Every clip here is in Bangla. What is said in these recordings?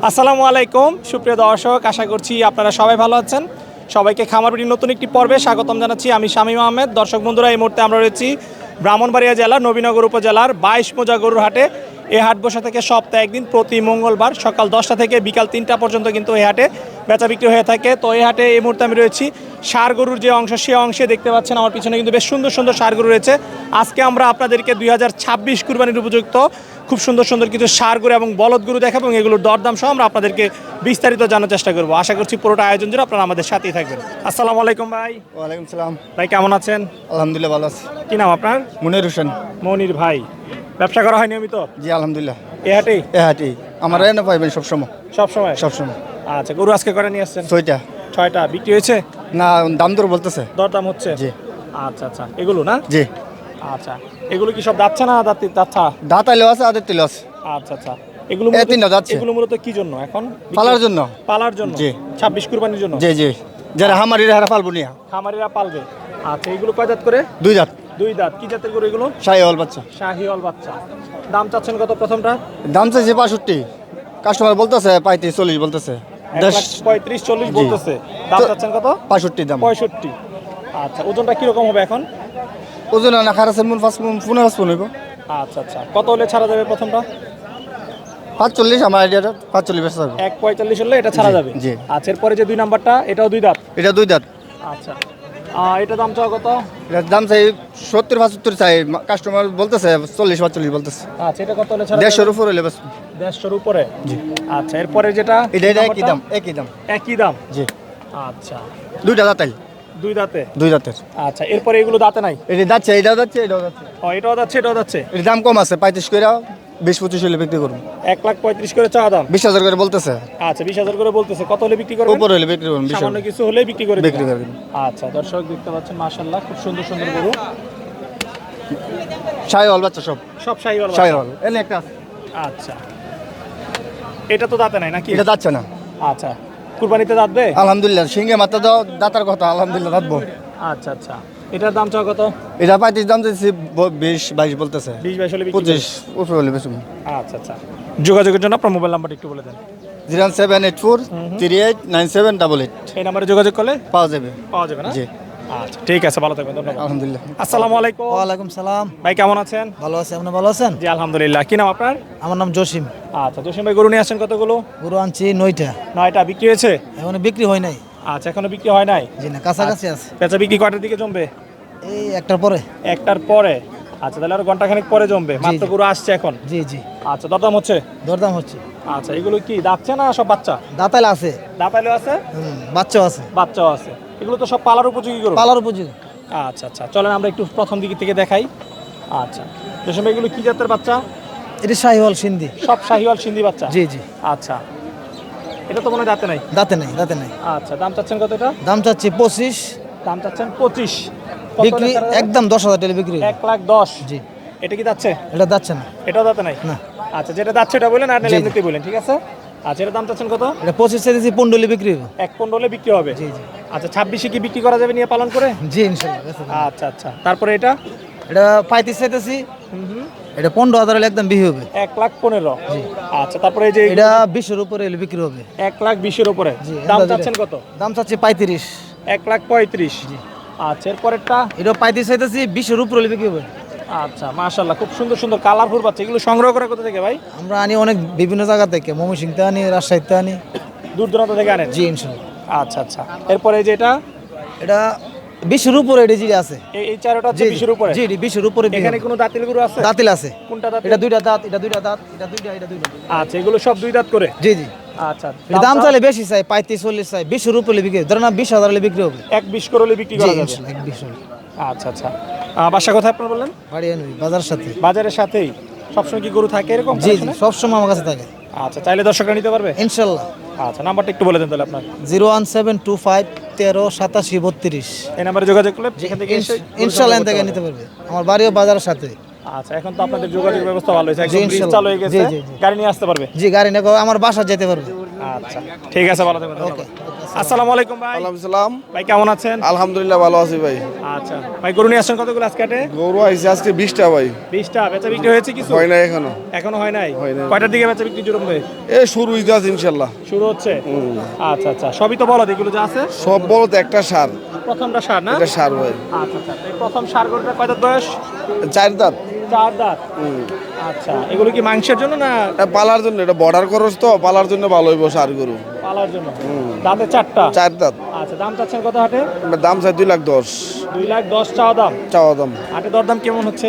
আসসালামু আলাইকুম সুপ্রিয় দর্শক, আশা করছি আপনারা সবাই ভালো আছেন। সবাইকে খামারবাড়ির নতুন একটি পর্বে স্বাগতম জানাচ্ছি। আমি শামীম আহমেদ। দর্শক বন্ধুরা, এই মুহূর্তে আমরা রয়েছি ব্রাহ্মণবাড়িয়া জেলার নবীনগর উপজেলার 22 মোজা গরুর হাটে। এই হাট বসে থেকে সপ্তাহে একদিন প্রতি মঙ্গলবার সকাল 10টা থেকে বিকাল 3টা পর্যন্ত কিন্তু এই হাটে বেচা বিক্রি হয়ে থাকে। তো এই হাটে এই মুহূর্তে আমি রয়েছি ষাঁড় গরুর যে অংশ, সে অংশে দেখতে পাচ্ছেন আমার পিছনে কিন্তু বেশ সুন্দর সুন্দর ষাঁড় গরু রয়েছে। আজকে আমরা আপনাদেরকে 2026 কুরবানির উপযুক্ত খুব সুন্দর সুন্দর কিছু ষাঁড় গরু এবং বলদ গরু দেখাবো এবং এগুলোর দরদাম সহ আমরা আপনাদেরকে বিস্তারিত জানার চেষ্টা করবো। আশা করছি পুরোটা আয়োজন জন্য আপনারা আমাদের সাথেই থাকবেন। আসসালামু আলাইকুম ভাই। ওয়ালাইকুম সালাম। ভাই কেমন আছেন? আলহামদুলিল্লাহ ভালো আছি। কি নাম আপনার? মনির হোসেন। মনির ভাই, ব্যবসা করা হয় নিয়মিত? জি আলহামদুলিল্লাহ। এ হাটেই? এ হাটি আমার এনে পাইবেন সবসময়। সবসময়? সবসময়। আচ্ছা, গরু আজকে করে নিয়ে আসছেন? 6টা। 6টা বিক্রি হয়েছে? না, দাম দর বলতেছে। দরদাম হচ্ছে? জি। আচ্ছা আচ্ছা, এগুলো না? জি। আচ্ছা, এগুলো কি সব দাচ্ছে না দাচ্ছা? দাঁত আইলেও আছে, আদের তিল আছে। আচ্ছা আচ্ছা, এগুলো এই তিনটা যাচ্ছে। এগুলো মূলত কি জন্য এখন? পালার জন্য। পালার জন্য? জি। 26 কুরবানির জন্য? জি জি। যারা হামারিরা হারা পালবো নিয়া। খামারিরা পালবে। আচ্ছা, এগুলো কয় দাঁত করে? 2 দাঁত। 2 দাঁত। কি জাতের গরু এগুলো? শাহিওয়াল বাচ্চা। শাহিওয়াল বাচ্চা। দাম চাচ্ছেন কত প্রথমটা? দাম চাইছে 65। কাস্টমার বলতেছে 35 40 বলতেছে। 35-40 জি। বলতেছে। দাম চাচ্ছেন কত? 65 দাম। 65। আচ্ছা, ওজনটা কিরকম হবে এখন? ওজন না খারাপ মন 5 মন 15 মন হইব। আচ্ছা আচ্ছা, কত হলে ছাড়া যাবে প্রথমটা? 45 আমার আইডিয়াটা 45 বেচা যাবে। 1.45 হলে এটা ছাড়া জি, যাবে? জি। আচ্ছা, এরপরে যে 2 নাম্বারটা, এটাও 2 দাঁত? এটা 2 দাঁত। আচ্ছা, এটা দাম চাও কত? এটার দাম চাই 70 75 চাই। কাস্টমার বলতেছে 40 45 বলতেছে। আচ্ছা, এটা কত হলে ছাড়া 150 যাবে? উপরে হলে বাস। 150 উপরে? জি। আচ্ছা, এরপরে যেটা এটা দুই একই নাম্বারটা? দাম, একই দাম। একই দাম? জি। আচ্ছা, 2টা দাঁতাই। 2 দাঁতে? 2 দাঁতের। আচ্ছা, এরপরে এগুলো দাঁতে নাই? এটা যাচ্ছে, এটাও যাচ্ছে, এটাও যাচ্ছে। ও, এটাও যাচ্ছে, এটাও যাচ্ছে? এর দাম কম আছে, 35 করে 20 25 হলে বিক্রি করব। 1,35,000 করে চাওয়া দাম? 20,000 করে বলতেছে। আচ্ছা, 20,000 করে বলতেছে। কত হলে বিক্রি করবেন? উপরে হলে বিক্রি করব। 20 সামান্য কিছু হলে বিক্রি করে বিক্রি দিবেন। করবেন। আচ্ছা, দর্শক দেখতে পাচ্ছেন মাশাআল্লাহ খুব সুন্দর সুন্দর গরু। শাহিওয়াল বাচ্চা সব। সব শাহিওয়াল? শাহিওয়াল এনে একটা আছে। আচ্ছা, এটা তো দাঁতে নাই নাকি? এটা যাচ্ছে না। আচ্ছা, কুরবানিতে দাঁতবে? আলহামদুলিল্লাহ, সিংহে মাথা দাও, দাতার কথা আলহামদুলিল্লাহ দাঁতবো। আচ্ছা আচ্ছা, এটার দাম চাও কত? এটা 35 দাম চাইছি, 20 22 বলতেছে। 20-22 হলে বিক্রি 25 উপরে হলে বেশি। করবেন? আচ্ছা আচ্ছা, যোগাযোগের জন্য আপনার মোবাইল নাম্বারটা একটু বলে দেন। 0784 38 9788 এই নাম্বারে যোগাযোগ করলে পাওয়া যাবে। পাওয়া যাবে না? জি। আচ্ছা, ঠিক আছে, ভালো থাকবেন, ধন্যবাদ। আলহামদুলিল্লাহ। আসসালামু আলাইকুম। ওয়ালাইকুম সালাম। ভাই কেমন আছেন? ভালো আছি, আপনি ভালো আছেন? জি আলহামদুলিল্লাহ। কি নাম আপনার? আমার নাম জসিম। আচ্ছা, জসিম ভাই, গরু নিয়ে আসেন কতগুলো? গরু আনছি 9টা। 9টা বিক্রি হয়েছে? এখন বিক্রি হয় নাই। আচ্ছা, এখনো বিক্রি হয় নাই? জি না, কাছাকাছি আছে। বেচা বিক্রি কয়টার দিকে জমবে? এই একটার পরে। একটার পরে? আচ্ছা, তাহলে আর ঘন্টাখানেক পরে জমবে। মাত্র জি। গরু আসছে এখন? জি জি। আচ্ছা, দরদাম হচ্ছে? দরদাম হচ্ছে। আচ্ছা, এগুলো কি দাঁতছে না সব বাচ্চা? দাঁতাইল আছে, দাঁতাইলেও আছে, বাচ্চাও আছে, বাচ্চাও আছে। এগুলো তো সব পালার উপযোগী গরু? পালার উপযোগী। আচ্ছা আচ্ছা, চলেন আমরা একটু প্রথম দিকে থেকে দেখাই। আচ্ছা, জসিম ভাই, এগুলো কি জাতের বাচ্চা? এটি শাহিওয়াল সিন্ধি। সব শাহিওয়াল সিন্ধি বাচ্চা? জি জি। আচ্ছা, এটা তো মনে হয় দাঁতে নাই? দাঁতে নাই, দাঁতে নাই। আচ্ছা, দাম চাচ্ছেন কত এটা? দাম চাচ্ছি 25। দাম চাচ্ছেন 25? বিক্রি একদম 10,000 টাকা বিক্রি। 1,10,000? জি। এটা কি যাচ্ছে? এটা যাচ্ছে না। এটাও দাঁতে নাই? না। আচ্ছা, যেটা যাচ্ছে এটা বলেন, আর জি, জি। এমনিতেই বলেন, ঠিক আছে? আচ্ছা, এটার দাম চাচ্ছেন কত? এটা 25 চাইছি, 15 বিক্রি হবে। 1,15 হলে বিক্রি হবে? জি জি। আচ্ছা, 26-এ কি বিক্রি করা যাবে নিয়ে পালন করে? জি ইনশাআল্লাহ বেচা যাবে। আচ্ছা আচ্ছা, তারপরে এটা? এটা 35 চাইতেছি। এটা 15,000 হলে একদম বিহি হবে। 1,15,000? জি। আচ্ছা, তারপরে এই যে এটা 20-এর উপরে হলে বিক্রি হবে। 1,20,000-এর উপরে? জি। দাম আন্দাজে। চাচ্ছেন কত? দাম চাচ্ছি 35। 1,35,000? জি। আচ্ছা, এরপরেরটা? এটা 35 চাইতেছি, 20-এর উপরে হলে বিক্রি হবে। আচ্ছা, মাশাআল্লাহ খুব সুন্দর সুন্দর কালারফুল বাচ্চা। এগুলো সংগ্রহ করা কোথা থেকে ভাই? আমরা আনি অনেক বিভিন্ন জায়গা থেকে, ময়মনসিংহ আনি, রাজশাহীতে আনি। দূর দূরান্ত থেকে আনেন? জি ইনশাল্লাহ। আচ্ছা আচ্ছা, এরপরে এই যে এটা? এটা 20-এর উপরে এটা যেটা আছে। এই চারোটা হচ্ছে 20-এর উপরে? জি 20-এর উপরে বিহি এখানে হবে। কোনো দাঁতিল গরু আছে? দাঁতিল আছে। কোনটা দাঁত? এটা 2টা দাঁত, এটা 2টা দাঁত, এটা 2টা, এটা 2টা। আচ্ছা, এগুলো সব 2 দাঁত করে? জি জি। আচ্ছা, এটা দাম চাইলে বেশি চাই, 35 40 চাই, 20-এর উপরে হলে বিক্রি হবে। ধরেন 20,000 হলে বিক্রি হবে। 1,20 করে হলে বিক্রি জি করা যাবে? ইনশাল্লাহ 1,20 হলে। আচ্ছা আচ্ছা, বাসা কোথায় আপনার বললেন? বাড়ি আনি বাজারের সাথে। বাজারের সাথেই? সবসময় কি গরু থাকে এরকম? জি জি, সব সময় আমার কাছে থাকে আচ্ছা, চাইলে দর্শকরা নিতে পারবে? ইনশাল্লাহ। আচ্ছা, নাম্বারটা একটু বলে দেন তাহলে আপনার। 01725 13 87 32। এই নাম্বারে যোগাযোগ করলে যেখান থেকে এসে ইনশাল্লাহ এখান থেকে নিতে পারবে। আমার বাড়িও বাজারের সাথে। আচ্ছা, এখন তো আপনাদের যোগাযোগ ব্যবস্থা ভালো হয়েছে, জি, একদম ব্রিজ ইনশাল্লাহ। চালু হয়ে গেছে, জি, জি, জি। গাড়ি নিয়ে আসতে পারবে? জি গাড়ি না, আমার বাসা যেতে পারবে। আচ্ছা ঠিক আছে, ভালো থাকবেন, ধন্যবাদ। আসসালামু আলাইকুম ভাই। আলহামদুলিল্লাহ, ভাই কেমন আছেন? আলহামদুলিল্লাহ ভালো আছি ভাই। আচ্ছা ভাই, গরু নিয়ে আসছেন কতগুলো আজকে হাটে? গরু আইছে আজকে 20টা ভাই। 20টা বেচা বিক্রি হয়েছে কিছু? হয় না এখনো, এখনো হয় নাই। হয় নাই। কয়টার দিকে বেচা বিক্রি শুরু হবে? এই শুরু হইতে আছে ইনশাল্লাহ। শুরু হচ্ছে। আচ্ছা আচ্ছা, সবই তো বলদ এগুলো যা আছে? সব বড় তো একটা সার, প্রথমটা সার না? এটা সার ভাই। আচ্ছা আচ্ছা, এই প্রথম সার গরুটা কয় দাঁত বয়স? 4 দাঁত। 4 দাঁত। আচ্ছা, এগুলো কি মাংসের জন্য না এটা পালার জন্য, এটা বর্ডার খরচ তো, পালার জন্য ভালো হইব সার গরু। পালার জন্য? দাঁতে 4টা। 4 দাঁত। আচ্ছা, দাম চাচ্ছেন কত হাটে? দাম চাই 2,10,000 2,10,000 চাওয়া দাম। চাওয়া দাম। হাটে দরদাম কেমন হচ্ছে?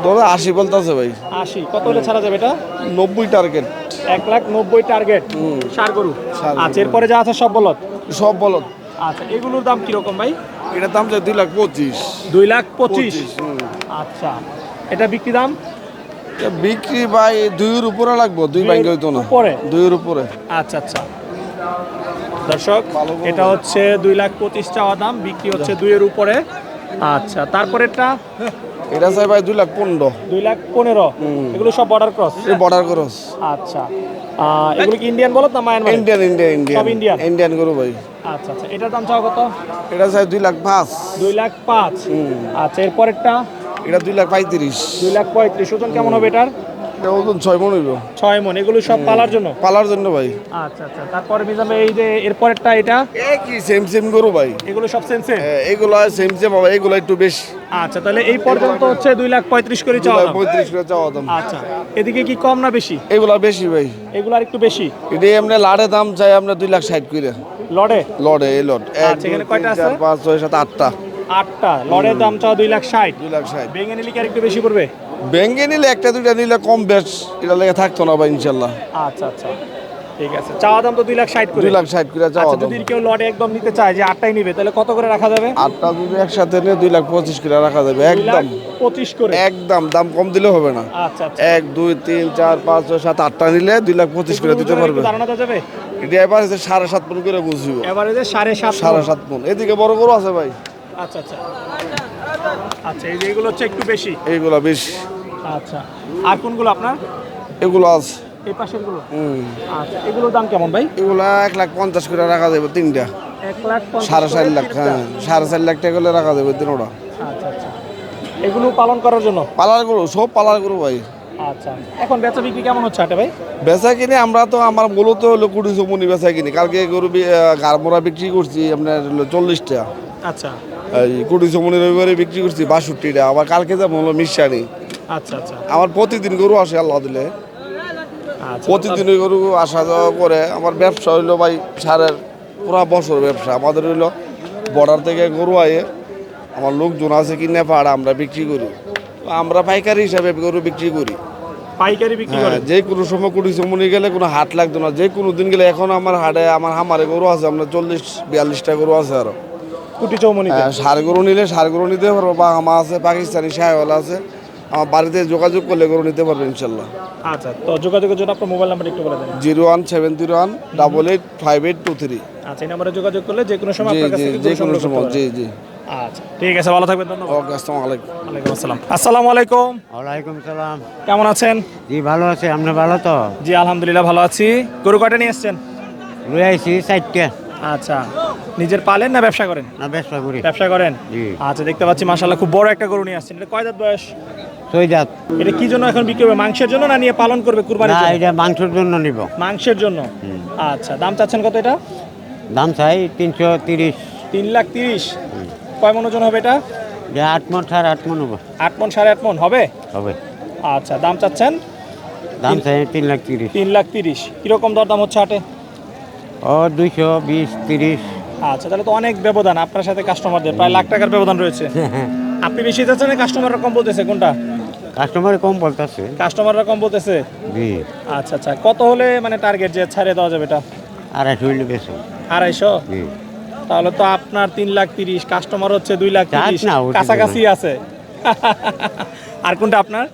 ধরো 80 বলতেছে ভাই। 80। কত হলে ছাড়া যাবে এটা? 90 টার্গেট। 1,90,000 টার্গেট সার গরু। ষাঁড় গরু। আচ্ছা, এরপরে যা আছে সব বলদ। সব বলদ। আচ্ছা, এগুলোর দাম কিরকম ভাই? এটার দাম চাই 2,25,000। 2,25,000। আচ্ছা, এটা বিক্রি দাম? এটা বিক্রি ভাই 2-এর উপরে লাগবো, 2 ভাঙ্গে হইতো না। উপরে? 2-এর উপরে। আচ্ছা আচ্ছা, দর্শক এটা হচ্ছে 2,25,000 চাওয়া দাম, বিক্রি হচ্ছে 2-এর উপরে। আচ্ছা, তারপরেরটা? এটা চাই ভাই 2,15,000। 2,15,000। এগুলো সব বর্ডার ক্রস? এই বর্ডার খরচ। আচ্ছা, এগুলো কি ইন্ডিয়ান বলদ না মায়ানমার? ইন্ডিয়ান ইন্ডিয়ান সব ইন্ডিয়ান? ইন্ডিয়ান গরু ভাই। আচ্ছা আচ্ছা, এটার দাম চাও কত? এটা চাই 2,05,000। 2,05,000। আচ্ছা, এরপরেরটা? এটা 2,35,000। 2,35,000। ওজন কেমন হবে এটার? এটা ওজন 6 মণ হইব। 6 মণ। এগুলো সব পালার জন্য? পালার জন্য ভাই। আচ্ছা আচ্ছা, তারপরে মিজামে এই যে এরপরেরটা এটা? কি সেম সেম গরু ভাই। এগুলো সব সেম সেম? এইগুলো সেম সেম বাবা, এইগুলো একটু বেশি। আচ্ছা, তাহলে এই পর্যন্ত হচ্ছে 2,35,000 করে চাওয়া দাম। 35 করে চাওয়া দাম। আচ্ছা, এদিকে কি কম না বেশি? এইগুলো বেশি ভাই। এগুলো আর একটু বেশি? এটা এমনি লাড়ে দাম চাই আমরা 2,60,000 করে। লড়ে? লড়ে এই লট। আচ্ছা, এখানে কয়টা আছে? 4 5 6 7 8টা। 8টা। লড়ের দাম চাও 2,60,000। 2,60,000। বেঙে নিলে কি আর একটু বেশি পড়বে? ব্যাঙ্গে নিলে একটা দুইটা নিলে কম বেশ, এটা লেগে থাকতো না ভাই ইনশাল্লাহ। আচ্ছা আচ্ছা, ঠিক আছে। চাওয়া দাম তো 2,60,000 করে। 2,60,000 করে চাওয়া আচ্ছা, দাম। যদি কেউ লড়ে একদম নিতে চায় যে 8টাই নিবে, তাহলে কত করে রাখা যাবে? 8টা যদি একসাথে নিয়ে 2,25,000 করে রাখা যাবে একদম। 2,25,000 করে? একদম দাম কম দিলে হবে না। আচ্ছা আচ্ছা, 1 2 3 4 5 6 7 8টা নিলে 2,25,000 করে দিতে এগুলোর পারবে। একটু ধারণা দেওয়া যাবে? এটা এবার 7.5 মণ করে বুঝিব। এভারেজে 7.5 7.5 মণ। এদিকে বড় গরু আছে ভাই। আচ্ছা আচ্ছা আচ্ছা, এই যে এগুলো হচ্ছে একটু বেশি। এইগুলা বেশি। আচ্ছা, আর কোনগুলো আপনার? এগুলো আছে। এই পাশের গুলো? আচ্ছা, এগুলোর দাম কেমন ভাই? এগুলা 1,50,000 করে রাখা যাবে তিনটা। 1,50,000 4.5 লাখ। হ্যাঁ, 4.5 লাখ টাকা করে রাখা যাবে তিনটা। আচ্ছা আচ্ছা, এগুলো পালন করার জন্য? পালার গরু, সব পালার গরু ভাই। আচ্ছা, এখন বেচা বিক্রি কেমন হচ্ছে হাটে ভাই? বেচা কিনে আমরা তো, আমার মূলত হলো 200 মণি বেচা কিনি। কালকে গরু গাড়মোড়া বিক্রি করছি আপনার হলো 40টা। আচ্ছা এই 200 মণি রবিবারে বিক্রি করছি 62টা। আবার কালকে যাবো হলো মিশানি। আচ্ছা আচ্ছা আমার প্রতিদিন গরু আসে আল্লাহ দিলে। আচ্ছা, প্রতিদিন ওই গরু আসা যাওয়া করে। আমার ব্যবসা হইলো ভাই সারের পুরা বছর ব্যবসা। আমাদের হইলো বর্ডার থেকে গরু আয়ে আমার লোকজন আছে কিনে পাড়া, আমরা বিক্রি করি। আমরা পাইকারি হিসাবে গরু বিক্রি করি। পাইকারি বিক্রি হ্যাঁ, করেন? যে কোনো সময় 200 মণি গেলে কোনো হাট লাগতো না। যে কোনো দিন গেলে এখন আমার হাটে, আমার হামারে গরু আছে আমরা 40-42টা গরু আছে আরো। কুটি চৌমনিতে? সার গরু নিলে সার গরু নিতে পারবো, বা আমা আছে, পাকিস্তানি শাহওয়ালা আছে। আমার বাড়িতে যোগাযোগ করলে গরু নিতে পারবো ইনশাল্লাহ। আচ্ছা, তো যোগাযোগের জন্য আপনার মোবাইল নাম্বার একটু বলে দেন। 01701 885823। আচ্ছা, এই নাম্বারে যোগাযোগ করলে যে কোনো সময় জি আপনার কাছ জি, থেকে যে গরু কোনো সংগ্রহ করতে সময়। পারবেন। জি জি। আচ্ছা, ঠিক আছে, ভালো থাকবেন, ধন্যবাদ। ওকে, আসসালামু আলাইকুম। ওয়ালাইকুম আসসালাম। আসসালামু আলাইকুম। ওয়ালাইকুম সালাম। কেমন আছেন? জি ভালো আছে, আপনি ভালো তো? জি আলহামদুলিল্লাহ ভালো আছি। গরু কয়টা নিয়ে এসছেন? লই আইছি 4টা। আচ্ছা, নিজের পালেন না ব্যবসা করেন? না ব্যবসা করি। ব্যবসা করেন? জি। আচ্ছা, দেখতে পাচ্ছি মাশাআল্লাহ খুব বড় একটা গরু নিয়ে আসছেন। এটা কয় দাঁত বয়স? 6 দাঁত। এটা কি জন্য এখন বিক্রি হবে? মাংসের জন্য না নিয়ে পালন করবে কুরবানির না, জন্য? এটা মাংসের জন্য নিব। মাংসের জন্য। আচ্ছা, দাম চাচ্ছেন কত এটা? দাম চাই 330। 3,30,000। কয় মণ ওজন হবে এটা? যে 8 মণ 8.5 মণ হবে। 8 মণ 8.5 মণ হবে? হবে। আচ্ছা, দাম চাচ্ছেন? দাম চাই 330,000। 3,30,000। কিরকম দরদাম হচ্ছে হাটে? ও 220 30। আচ্ছা, তাহলে তো অনেক ব্যবধান আপনার সাথে কাস্টমারদের, প্রায় লাখ টাকার ব্যবধান রয়েছে। আপনি বেশি যাচ্ছেন না কাস্টমাররা কম বলতেছে, কোনটা? কাস্টমার কম বলতেছে। কাস্টমাররা কম বলতেছে? জি। আচ্ছা আচ্ছা, কত হলে মানে টার্গেট যে ছাড়িয়ে দেওয়া যাবে এটা? 250 হইলে বেশি। 250? জি। তাহলে তো আপনার 3,30,000, কাস্টমার হচ্ছে 2,30,000, চাপ না, ওটা কাছাকাছি আছে। আর কোনটা আপনার?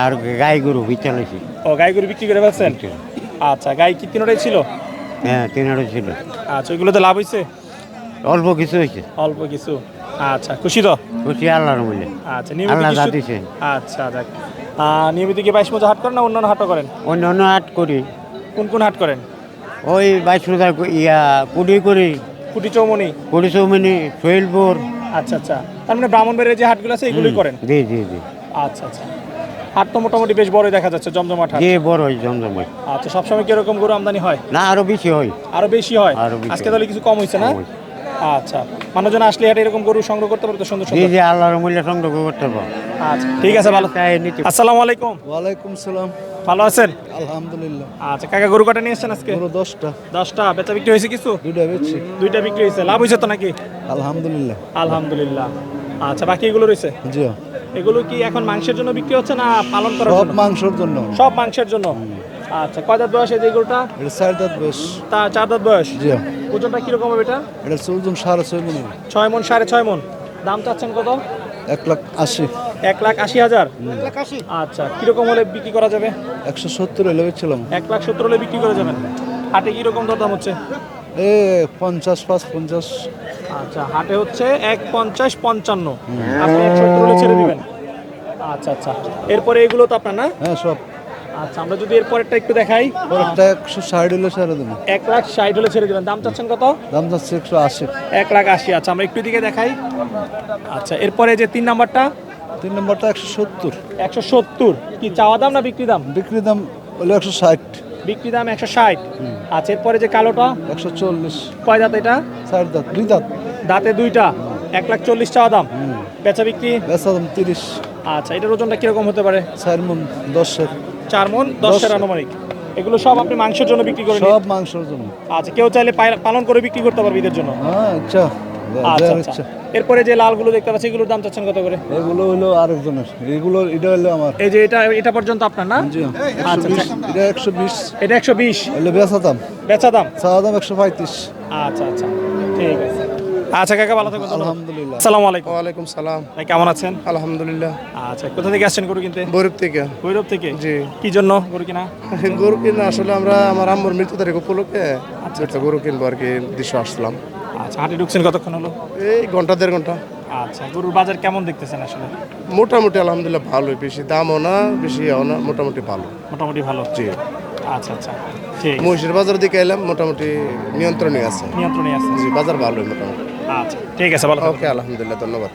আর গাই গরু বিচালাইছি। ও, গাই গরু বিক্রি করে ফেলছেন? আচ্ছা, গাই কি তিনটাই ছিল? হ্যাঁ 300 ছিল। আচ্ছা, ওইগুলোতে লাভ হয়েছে? অল্প কিছু হয়েছে। অল্প কিছু। আচ্ছা, খুশি তো? খুশি আল্লাহর বলে। আচ্ছা, নিয়মিত আল্লাহ কি যা সু- দিছে। আচ্ছা, দেখ নিয়মিত কি 22 মৌজা হাট করেন না অন্যান্য হাটও করেন? অন্য অন্য হাট করি। কোন কোন হাট করেন? ওই 22 রোজার কুড়ি করি কুটি চৌমনি। কুড়ি চৌমিনি সোহেলপুর। আচ্ছা আচ্ছা, তার মানে ব্রাহ্মণবাড়িয়ার যে হাটগুলো আছে এগুলোই করেন? জি জি জি আচ্ছা আচ্ছা, হাট তো মোটামুটি বেশ বড়ই দেখা যাচ্ছে, জমজমাট হাট। জি বড় হয় জমজমাট। আচ্ছা, সবসময় কিরকম গরু আমদানি হয়? না আরো বেশি হয়। আরো বেশি হয়? আরো বেশি আজকে হয়। তাহলে কিছু কম হয়েছে না? কম হয়েছে। আচ্ছা, মানুষজন আসলে হাটে এরকম গরু সংগ্রহ করতে পারতো সুন্দর জি সুন্দর। জি আল্লাহর মূল্য সংগ্রহ করতে পারবো। আচ্ছা ঠিক আছে, ভালো। তাই নিতে আসসালামু আলাইকুম। ওয়ালাইকুম সালাম। ভালো আছেন? আলহামদুলিল্লাহ। আচ্ছা কাকা, গরু কাটা নিয়ে এসছেন আজকে? 10টা 10টা বেচা বিক্রি হয়েছে কিছু? 2টা বেচছি। 2টা বিক্রি হয়েছে, লাভ হয়েছে তো নাকি? আলহামদুলিল্লাহ। আলহামদুলিল্লাহ। আচ্ছা, বাকি এগুলো রয়েছে? জি, এগুলো কি এখন মাংসের জন্য বিক্রি হচ্ছে না পালন করার সব জন্য? মাংসের জন্য। সব মাংসের জন্য। আচ্ছা, কয় দাঁত বয়স এই যে গরুটা? এটা 4 দাঁত বেশ। তা 4 দাঁত বয়স। জি, ওজনটা কিরকম হবে এটা? এটা চলজন 6.5 মনে। 6 মণ 6.5 মণ। দাম চাচ্ছেন কত? 1,80,000। 1,80,000। আচ্ছা, কিরকম হলে বিক্রি করা যাবে? 170 হলে বেচছিলাম। 1,70,000 হলে বিক্রি করে যাবেন। হাটে কিরকম দরদাম হচ্ছে? 50 আচ্ছা, হাটে হচ্ছে 1,50-55, আপনি 170 হলে ছেড়ে দিবেন। আচ্ছা আচ্ছা, এরপরে এগুলো তো আপনার না? হ্যাঁ সব। আচ্ছা, আমরা যদি এরপরটা একটু দেখাই। পরেরটা 160 হলে ছেড়ে দেবো। 1,60,000 হলে ছেড়ে দিবেন। দাম চাচ্ছেন কত? দাম যাচ্ছে 180। 1,80,000। আচ্ছা, আমরা একটু দিকে দেখাই। আচ্ছা, এরপরে যে 3 নাম্বারটা? 3 নম্বরটা 170। 170 কি চাওয়া দাম না বিক্রি দাম? বিক্রি দাম হলো 160। বিক্রি দাম 160। আচ্ছা, এরপরে যে কালোটা? 140। কয় দাঁত এটা? 4 দাঁত 2 দাঁত। দাঁতে 2টা। 1,40,000 চাওয়া দাম। বেচা বিক্রি? বেচা দাম 30। আচ্ছা, এটার ওজনটা কিরকম হতে পারে? 4 মণ 10-এর। 4 মণ 10-এর আনুমানিক। এগুলো সব আপনি মাংসের জন্য বিক্রি করেন? সব মাংসের জন্য। আচ্ছা, কেউ চাইলে পালন করে বিক্রি করতে পারবে ঈদের জন্য? হ্যাঁ ইচ্ছা। আচ্ছা যার আচ্ছা, ইচ্ছা। এরপরে যে লালগুলো দেখতে পাচ্ছি এগুলোর দাম চাচ্ছেন কত করে? এগুলো হলো আরেকজনের। এগুলো এটা হলো আমার। এই যে এটা পর্যন্ত আপনার না? জি, আচ্ছা 120। আচ্ছা, এটা 120 এটা 120 হলো বেচা দাম। বেচা দাম। চাওয়া দাম 135। আচ্ছা আচ্ছা, ঠিক আছে। আচ্ছা কাকা, ভালো থাকবেন। ধন্যবাদ। আলহামদুলিল্লাহ। আসসালামু আলাইকুম। ওয়ালাইকুম সালাম। ভাই কেমন আছেন? আলহামদুলিল্লাহ। আচ্ছা, কোথা থেকে আসছেন গরু কিনতে? গরিব থেকে। ভৈরব থেকে? জি। কি জন্য গরু কিনা? গরু কিনা আসলে আমরা আমার আম্মুর মৃত্যু তারিখ উপলক্ষে একটা গরু কিনবো আর কি, দেশে আসলাম। আচ্ছা, হাটে ঢুকছেন কতক্ষণ হলো? এই ঘন্টা 1.5 ঘন্টা। আচ্ছা, গরুর বাজার কেমন দেখতেছেন আসলে? মোটামুটি আলহামদুলিল্লাহ ভালোই, বেশি দামও না বেশি ইয়েও না, মোটামুটি ভালো। মোটামুটি ভালো। জি। আচ্ছা আচ্ছা, ঠিক। মহিষের বাজার দিকে এলাম, মোটামুটি নিয়ন্ত্রণে আছে। নিয়ন্ত্রণে আছে। জি, বাজার ভালোই মোটামুটি। আচ্ছা ঠিক আছে, ভালো থাকবেন। ওকে, আলহামদুলিল্লাহ, ধন্যবাদ।